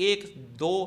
$1, $2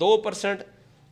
2%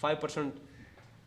5%,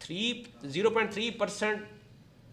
0.3%